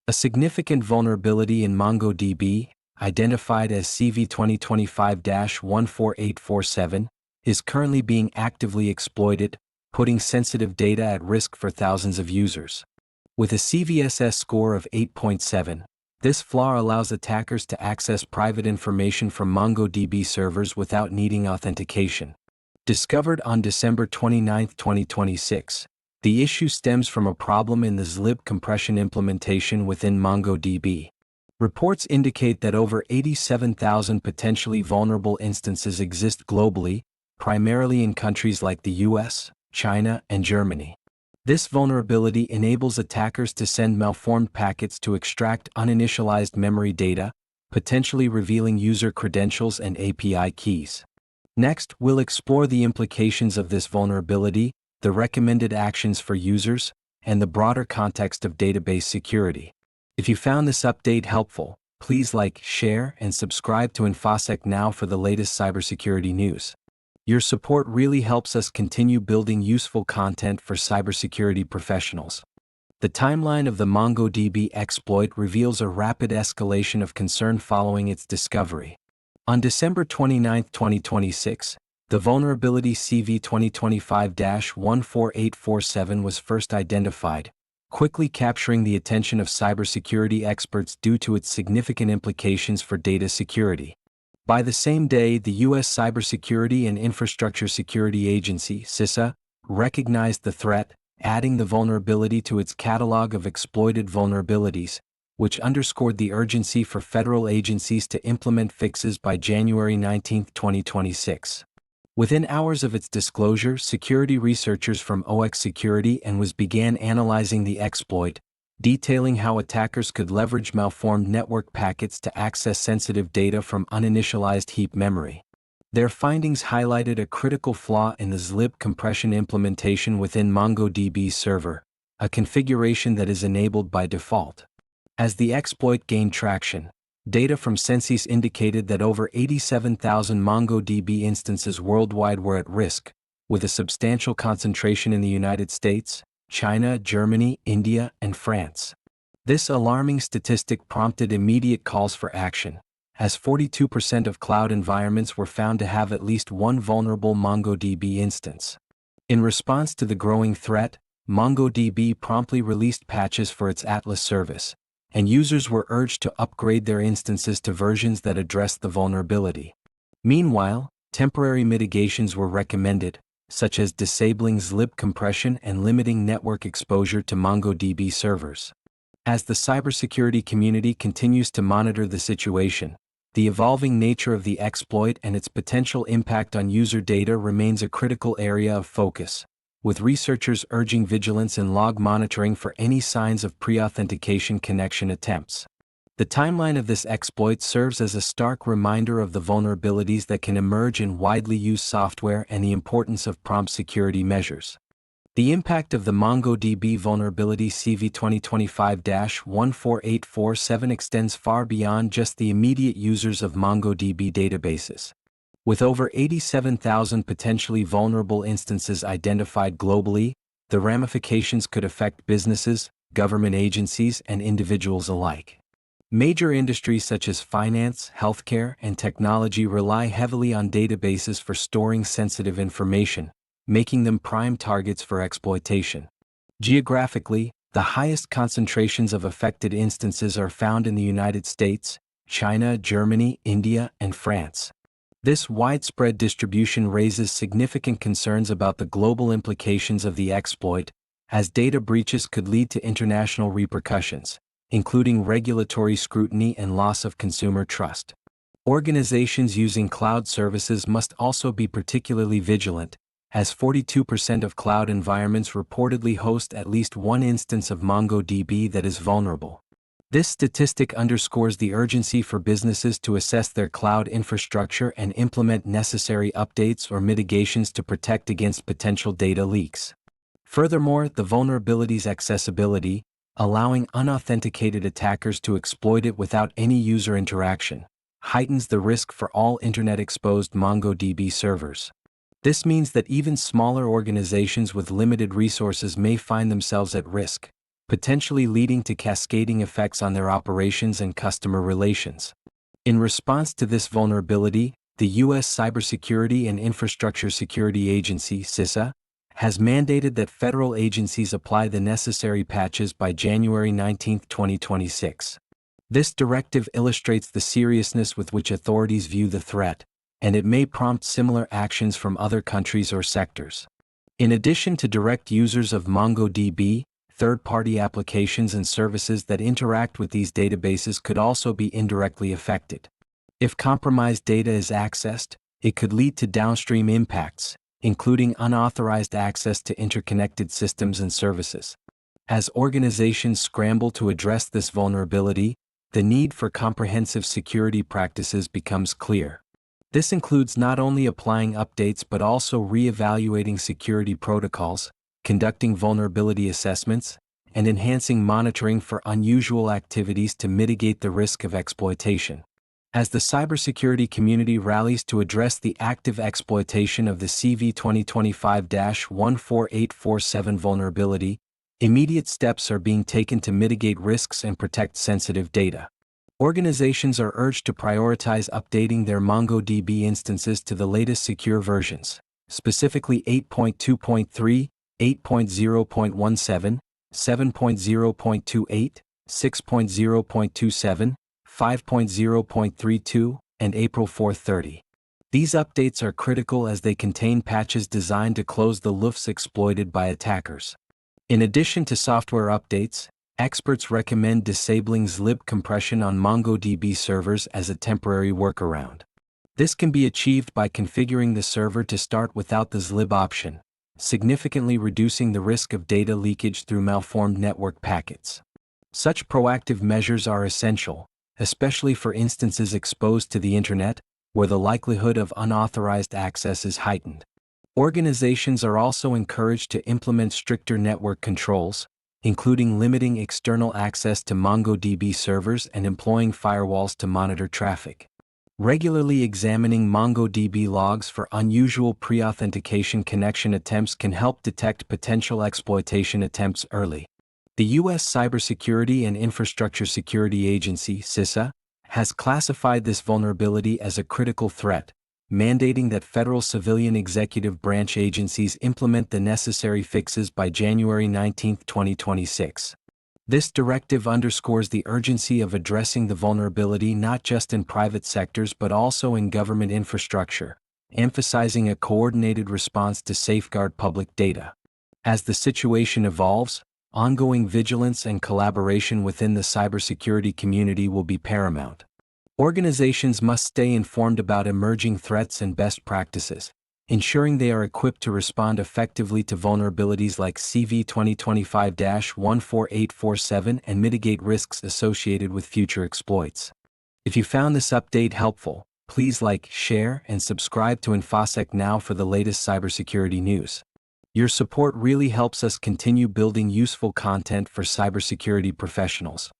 A significant vulnerability in MongoDB, identified as CVE-2025-14847, is currently being actively exploited, putting sensitive data at risk for thousands of users. With a CVSS score of 8.7, this flaw allows attackers to access private information from MongoDB servers without needing authentication. Discovered on December 29, 2026, the issue stems from a problem in the zlib compression implementation within MongoDB. Reports indicate that over 87,000 potentially vulnerable instances exist globally, primarily in countries like the US, China, and Germany. This vulnerability enables attackers to send malformed packets to extract uninitialized memory data, potentially revealing user credentials and API keys. Next, we'll explore the implications of this vulnerability, the recommended actions for users, and the broader context of database security. If you found this update helpful, please like, share, and subscribe to InfoSec Now for the latest cybersecurity news. Your support really helps us continue building useful content for cybersecurity professionals. The timeline of the MongoDB exploit reveals a rapid escalation of concern following its discovery. On December 29, 2026, the vulnerability CVE-2025-14847 was first identified, quickly capturing the attention of cybersecurity experts due to its significant implications for data security. By the same day, the U.S. Cybersecurity and Infrastructure Security Agency (CISA) recognized the threat, adding the vulnerability to its catalog of exploited vulnerabilities, which underscored the urgency for federal agencies to implement fixes by January 19, 2026. Within hours of its disclosure, security researchers from OX Security and WIS began analyzing the exploit, detailing how attackers could leverage malformed network packets to access sensitive data from uninitialized heap memory. Their findings highlighted a critical flaw in the zlib compression implementation within MongoDB Server, a configuration that is enabled by default. As the exploit gained traction, data from Census indicated that over 87,000 MongoDB instances worldwide were at risk, with a substantial concentration in the United States, China, Germany, India, and France. This alarming statistic prompted immediate calls for action, as 42% of cloud environments were found to have at least one vulnerable MongoDB instance. In response to the growing threat, MongoDB promptly released patches for its Atlas service, and users were urged to upgrade their instances to versions that addressed the vulnerability. Meanwhile, temporary mitigations were recommended, such as disabling zlib compression and limiting network exposure to MongoDB servers. As the cybersecurity community continues to monitor the situation, the evolving nature of the exploit and its potential impact on user data remains a critical area of focus, with researchers urging vigilance and log monitoring for any signs of pre-authentication connection attempts. The timeline of this exploit serves as a stark reminder of the vulnerabilities that can emerge in widely used software and the importance of prompt security measures. The impact of the MongoDB vulnerability CVE-2025-14847 extends far beyond just the immediate users of MongoDB databases. With over 87,000 potentially vulnerable instances identified globally, the ramifications could affect businesses, government agencies, and individuals alike. Major industries such as finance, healthcare, and technology rely heavily on databases for storing sensitive information, making them prime targets for exploitation. Geographically, the highest concentrations of affected instances are found in the United States, China, Germany, India, and France. This widespread distribution raises significant concerns about the global implications of the exploit, as data breaches could lead to international repercussions, including regulatory scrutiny and loss of consumer trust. Organizations using cloud services must also be particularly vigilant, as 42% of cloud environments reportedly host at least one instance of MongoDB that is vulnerable. This statistic underscores the urgency for businesses to assess their cloud infrastructure and implement necessary updates or mitigations to protect against potential data leaks. Furthermore, the vulnerability's accessibility, allowing unauthenticated attackers to exploit it without any user interaction, heightens the risk for all internet-exposed MongoDB servers. This means that even smaller organizations with limited resources may find themselves at risk, potentially leading to cascading effects on their operations and customer relations. In response to this vulnerability, the U.S. Cybersecurity and Infrastructure Security Agency (CISA) has mandated that federal agencies apply the necessary patches by January 19, 2026. This directive illustrates the seriousness with which authorities view the threat, and it may prompt similar actions from other countries or sectors. In addition to direct users of MongoDB, third-party applications and services that interact with these databases could also be indirectly affected. If compromised data is accessed, it could lead to downstream impacts, including unauthorized access to interconnected systems and services. As organizations scramble to address this vulnerability, the need for comprehensive security practices becomes clear. This includes not only applying updates but also re-evaluating security protocols, conducting vulnerability assessments, and enhancing monitoring for unusual activities to mitigate the risk of exploitation. As the cybersecurity community rallies to address the active exploitation of the CVE-2025-14847 vulnerability, immediate steps are being taken to mitigate risks and protect sensitive data. Organizations are urged to prioritize updating their MongoDB instances to the latest secure versions, specifically 8.2.3, 8.0.17, 7.0.28, 6.0.27, 5.0.32, and April 4/30. These updates are critical as they contain patches designed to close the loopholes exploited by attackers. In addition to software updates, experts recommend disabling zlib compression on MongoDB servers as a temporary workaround. This can be achieved by configuring the server to start without the zlib option, significantly reducing the risk of data leakage through malformed network packets. Such proactive measures are essential, especially for instances exposed to the Internet, where the likelihood of unauthorized access is heightened. Organizations are also encouraged to implement stricter network controls, including limiting external access to MongoDB servers and employing firewalls to monitor traffic. Regularly examining MongoDB logs for unusual pre-authentication connection attempts can help detect potential exploitation attempts early. The U.S. Cybersecurity and Infrastructure Security Agency (CISA) has classified this vulnerability as a critical threat, mandating that federal civilian executive branch agencies implement the necessary fixes by January 19, 2026. This directive underscores the urgency of addressing the vulnerability not just in private sectors but also in government infrastructure, emphasizing a coordinated response to safeguard public data. As the situation evolves, ongoing vigilance and collaboration within the cybersecurity community will be paramount. Organizations must stay informed about emerging threats and best practices, ensuring they are equipped to respond effectively to vulnerabilities like CVE-2025-14847 and mitigate risks associated with future exploits. If you found this update helpful, please like, share, and subscribe to InfoSec Now for the latest cybersecurity news. Your support really helps us continue building useful content for cybersecurity professionals.